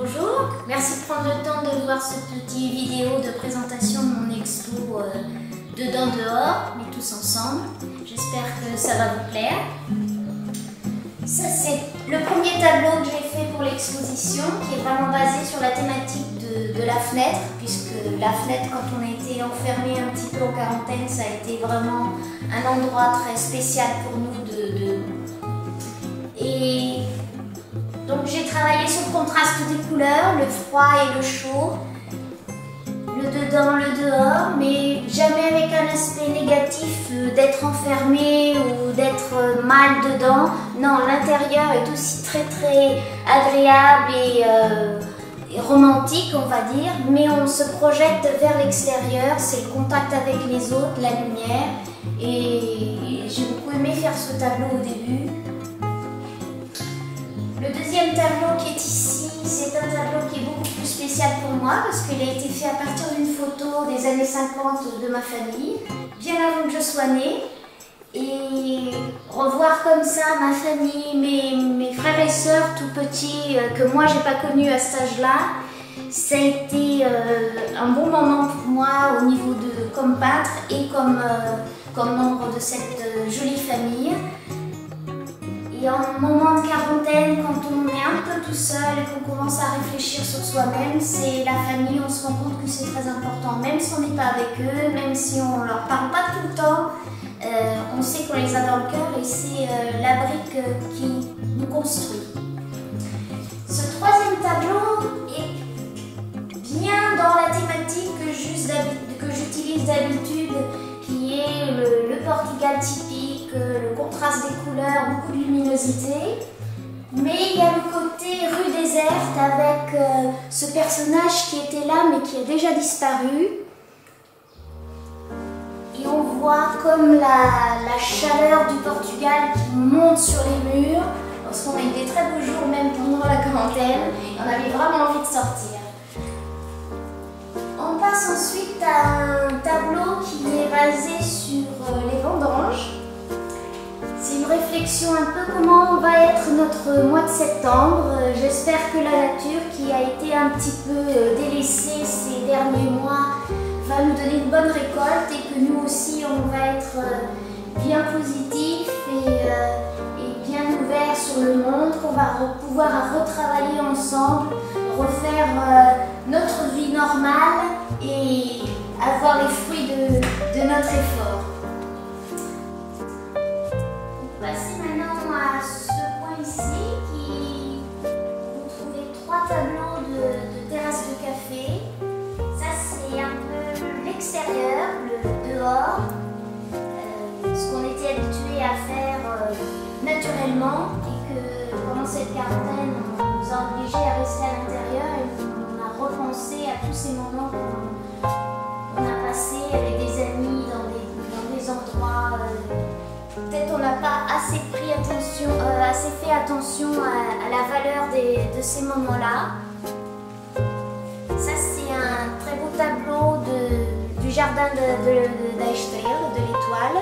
Bonjour, merci de prendre le temps de voir ce petit vidéo de présentation de mon expo Dedans dehors, mais tous ensemble. J'espère que ça va vous plaire. Ça c'est le premier tableau que j'ai fait pour l'exposition, qui est vraiment basé sur la thématique de la fenêtre, puisque la fenêtre, quand on a été enfermé un petit peu en quarantaine, ça a été vraiment un endroit très spécial pour nous. Et donc j'ai travaillé sur le contraste des couleurs, le froid et le chaud, le dedans, le dehors, mais jamais avec un aspect négatif d'être enfermé ou d'être mal dedans. Non, l'intérieur est aussi très agréable et romantique, on va dire, mais on se projette vers l'extérieur, c'est le contact avec les autres, la lumière, et j'ai beaucoup aimé faire ce tableau au début. Le deuxième tableau qui est ici, c'est un tableau qui est beaucoup plus spécial pour moi parce qu'il a été fait à partir d'une photo des années 50 de ma famille, bien avant que je sois née. Et revoir comme ça ma famille, mes frères et sœurs tout petits, que moi j'ai pas connus à cet âge-là, ça a été un bon moment pour moi au niveau de comme peintre et comme membre de cette jolie famille. Et en moment de quarantaine, quand on est un peu tout seul et qu'on commence à réfléchir sur soi-même, c'est la famille, on se rend compte que c'est très important. Même si on n'est pas avec eux, même si on ne leur parle pas tout le temps, on sait qu'on les a dans le cœur et c'est la brique qui nous construit. Ce troisième tableau est bien dans la thématique que j'utilise d'habitude, qui est le Portugal typique, le contraste des couleurs, beaucoup de luminosité. Mais il y a le côté rue déserte avec ce personnage qui était là mais qui a déjà disparu. Et on voit comme la chaleur du Portugal qui monte sur les murs, parce qu'on a eu des très beaux jours même pendant la quarantaine, et on avait vraiment envie de sortir. On passe ensuite à un tableau qui est basé sur les vendanges. C'est une réflexion un peu comment va être notre mois de septembre. J'espère que la nature, qui a été un petit peu délaissée ces derniers mois, va nous donner une bonne récolte et que nous aussi on va être bien positifs et bien ouverts sur le monde, qu'on va pouvoir retravailler ensemble, refaire notre vie normale et avoir les fruits de notre effort. On va passer maintenant à ce point ici qui vous trouvez 3 tableaux de terrasse de café. Ça c'est un peu l'extérieur, le dehors, ce qu'on était habitué à faire naturellement et que pendant cette quarantaine on nous a obligés à rester à l'intérieur et on a repensé à tous ces moments qu'on a passés avec des amis dans des endroits. Peut-être on n'a pas assez fait attention à la valeur de ces moments-là. Ça c'est un très beau tableau du jardin da Estrela, de l'Étoile,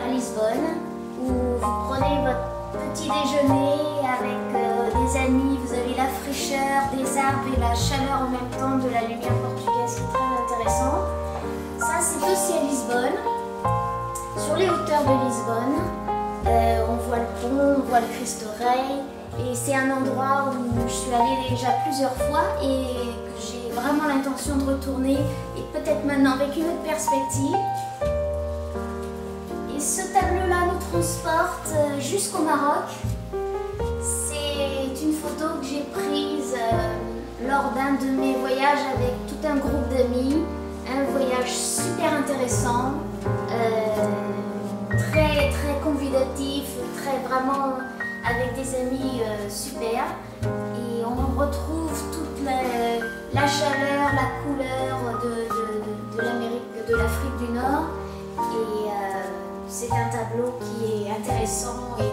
à Lisbonne, où vous prenez votre petit déjeuner avec des amis, vous avez la fraîcheur des arbres et la chaleur en même temps de la lumière portugaise qui est très intéressant. Ça c'est aussi à Lisbonne. Sur les hauteurs de Lisbonne, on voit le pont, on voit le Cristo Rei, et c'est un endroit où je suis allée déjà plusieurs fois et que j'ai vraiment l'intention de retourner, et peut-être maintenant avec une autre perspective. Et ce tableau-là nous transporte jusqu'au Maroc. C'est une photo que j'ai prise lors d'un de mes voyages avec tout un groupe d'amis. Un voyage super intéressant, très convidatif, vraiment avec des amis super. Et on retrouve toute la chaleur, la couleur de l'Afrique du Nord. Et c'est un tableau qui est intéressant et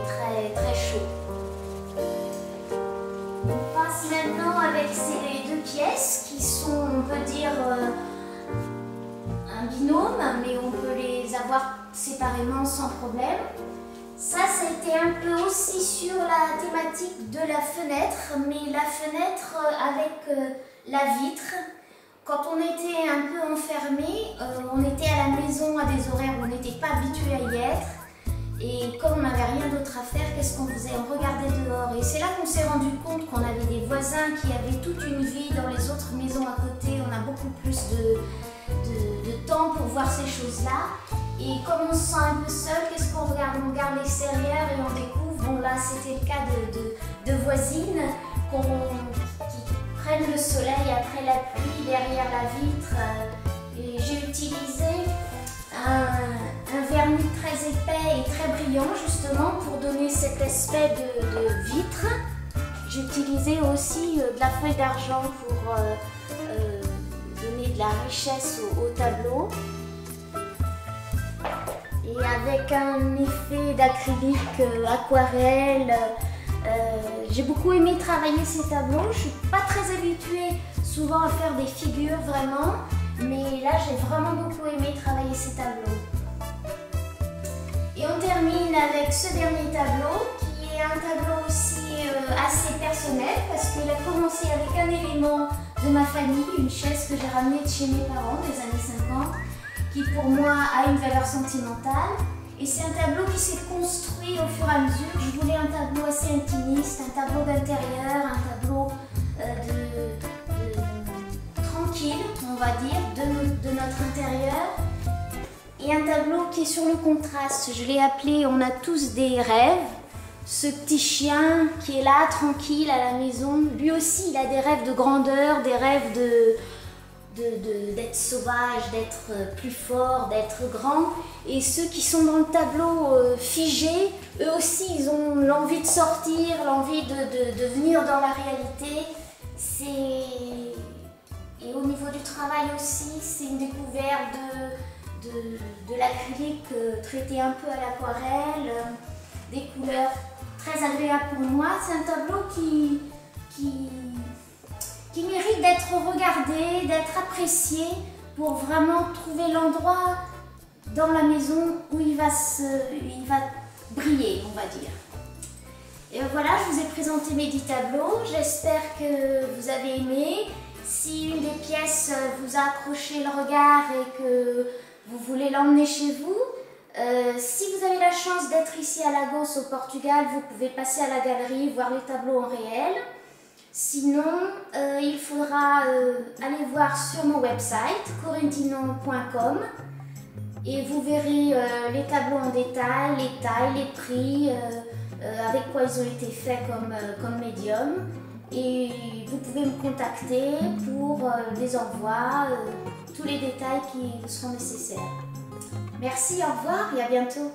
très chaud. On passe maintenant avec ces 2 pièces qui sont, on peut dire, un binôme, mais on peut les avoir séparément sans problème. Ça a été un peu aussi sur la thématique de la fenêtre, mais la fenêtre avec la vitre. Quand on était un peu enfermé, on était à la maison à des horaires où on n'était pas habitué à y être. Et comme on n'avait rien d'autre à faire, qu'est-ce qu'on faisait? On regardait dehors. Et c'est là qu'on s'est rendu compte qu'on avait des voisins qui avaient toute une vie dans les autres maisons à côté. On a beaucoup plus de temps pour voir ces choses-là. Et comme on se sent un peu seul, qu'est-ce qu'on regarde? On regarde l'extérieur et on découvre, bon là c'était le cas de voisines qui prennent le soleil après la pluie derrière la vitre. Et j'ai utilisé un vernis très épais et très brillant justement pour donner cet aspect de vitre. J'ai utilisé aussi de la feuille d'argent pour donner de la richesse au tableau. Et avec un effet d'acrylique aquarelle, j'ai beaucoup aimé travailler ces tableaux. Je ne suis pas très habituée souvent à faire des figures vraiment, mais là j'ai vraiment beaucoup aimé travailler ces tableaux. Et on termine avec ce dernier tableau qui est un tableau aussi assez personnel parce qu'il a commencé avec un élément de ma famille, une chaise que j'ai ramenée de chez mes parents des années 50. Qui pour moi a une valeur sentimentale. Et c'est un tableau qui s'est construit au fur et à mesure. Je voulais un tableau assez intimiste, un tableau d'intérieur, un tableau tranquille, on va dire, de notre intérieur. Et un tableau qui est sur le contraste. Je l'ai appelé « On a tous des rêves ». Ce petit chien qui est là, tranquille, à la maison, lui aussi il a des rêves de grandeur, des rêves d'être sauvage, d'être plus fort, d'être grand. Et ceux qui sont dans le tableau figés, eux aussi ils ont l'envie de sortir, l'envie de venir dans la réalité. Et au niveau du travail aussi, c'est une découverte de l'acrylique traité un peu à l'aquarelle, des couleurs très agréables pour moi. C'est un tableau qui mérite d'être regardé, d'être apprécié pour vraiment trouver l'endroit dans la maison où il va briller, on va dire. Et voilà, je vous ai présenté mes 10 tableaux. J'espère que vous avez aimé. Si une des pièces vous a accroché le regard et que vous voulez l'emmener chez vous, si vous avez la chance d'être ici à Lagos au Portugal, vous pouvez passer à la galerie, voir les tableaux en réel. Sinon, il faudra aller voir sur mon website correntino.com et vous verrez les tableaux en détail, les tailles, les prix, avec quoi ils ont été faits comme médium. Et vous pouvez me contacter pour les envois, tous les détails qui seront nécessaires. Merci, au revoir et à bientôt.